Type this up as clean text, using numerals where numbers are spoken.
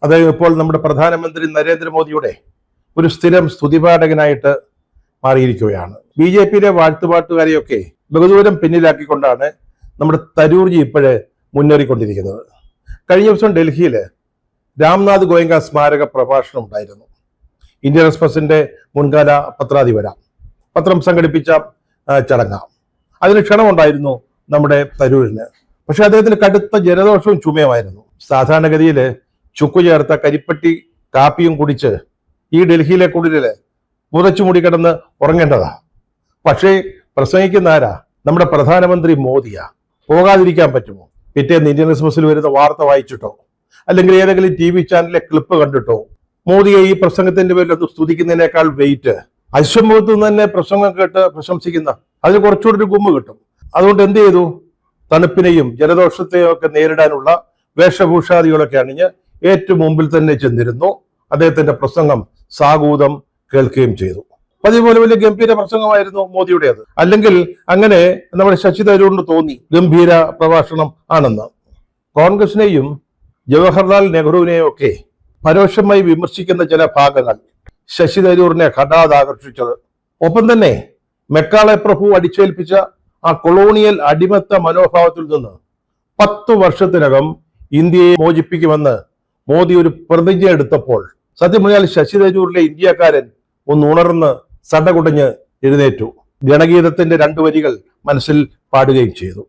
അദ്ദേഹം ഇപ്പോൾ നമ്മുടെ പ്രധാനമന്ത്രി നരേന്ദ്രമോദിയുടെ ഒരു സ്ഥിരം സ്തുതിപാഠകനായിട്ട് മാറിയിരിക്കുകയാണ്. ബി ജെ പിയിലെ വാഴ്ത്തുപാട്ടുകാരെയൊക്കെ ബഹുദൂരം പിന്നിലാക്കിക്കൊണ്ടാണ് നമ്മുടെ തരൂർജി ഇപ്പോഴേ മുന്നേറിക്കൊണ്ടിരിക്കുന്നത്. കഴിഞ്ഞ ദിവസം ഡൽഹിയിൽ രാംനാഥ് ഗോയങ്ക സ്മാരക പ്രഭാഷണം ഉണ്ടായിരുന്നു. ഇന്ത്യൻ എക്സ്പ്രസിന്റെ മുൻകാല പത്രം സംഘടിപ്പിച്ച ചടങ്ങാണ്. അതിന് ക്ഷണമുണ്ടായിരുന്നു നമ്മുടെ തരൂരിന്. പക്ഷെ അദ്ദേഹത്തിന് കടുത്ത ജലദോഷവും ചുമയുമായിരുന്നു. സാധാരണഗതിയിൽ ചുക്കു ചേർത്ത കരിപ്പട്ടി കാപ്പിയും കുടിച്ച് ഈ ഡൽഹിയിലെ കുടിലില് പുതച്ചുമുടി കിടന്ന് ഉറങ്ങേണ്ടതാ. പക്ഷേ പ്രസംഗിക്കുന്ന ആരാ? നമ്മുടെ പ്രധാനമന്ത്രി മോദിയാ. പോകാതിരിക്കാൻ പറ്റുമോ? പിറ്റേന്ന് ഇന്ത്യൻ എക്സ്പ്രസിൽ വരുന്ന വാർത്ത വായിച്ചിട്ടോ അല്ലെങ്കിൽ ഏതെങ്കിലും TV ചാനലിലെ ക്ലിപ്പ് കണ്ടിട്ടോ മോദിയെ ഈ പ്രസംഗത്തിന്റെ പേരിൽ ഒന്ന് സ്തുതിക്കുന്നതിനേക്കാൾ വെയിറ്റ് അശ്വമുഖത്ത് നിന്ന് തന്നെ പ്രസംഗം കേട്ട് പ്രശംസിക്കുന്ന അതിന് കുറച്ചുകൂടി ഒരു ഗുമ്മ് കിട്ടും. അതുകൊണ്ട് എന്ത് ചെയ്തു? തണുപ്പിനെയും ജലദോഷത്തെയും ഒക്കെ നേരിടാനുള്ള വേഷഭൂഷാദികളൊക്കെ അണിഞ്ഞ് ഏറ്റവും മുമ്പിൽ തന്നെ ചെന്നിരുന്നു. അദ്ദേഹത്തിന്റെ പ്രസംഗം സാഗൂതം കേൾക്കുകയും ചെയ്തു. അതേപോലെ വലിയ ഗംഭീര പ്രസംഗമായിരുന്നു മോദിയുടേത്. അല്ലെങ്കിൽ അങ്ങനെ നമ്മുടെ ശശി തരൂരിന് തോന്നി ഗംഭീര പ്രഭാഷണം ആണെന്ന്. കോൺഗ്രസിനെയും ജവഹർലാൽ നെഹ്റുവിനെയും ഒക്കെ പരോക്ഷമായി വിമർശിക്കുന്ന ചില ഭാഗങ്ങൾ ശശി തരൂരിനെ ഹഠാത് ആകർഷിച്ചത്. ഒപ്പം തന്നെ മെക്കാളെ പ്രഭു അടിച്ചേൽപ്പിച്ച ആ കൊളോണിയൽ അടിമത്ത മനോഭാവത്തിൽ നിന്ന് 10 വർഷത്തിനകം ഇന്ത്യയെ മോചിപ്പിക്കുമെന്ന് മോദി ഒരു പ്രതിജ്ഞ എടുത്തപ്പോൾ സത്യം പറഞ്ഞാൽ ശശി തരൂരിലെ ഇന്ത്യക്കാരൻ ഒന്ന് ഉണർന്ന് സടകുടഞ്ഞ് എഴുന്നേറ്റു. ഗണഗീതത്തിന്റെ 2 വരികൾ മനസ്സിൽ പാടുകയും ചെയ്തു.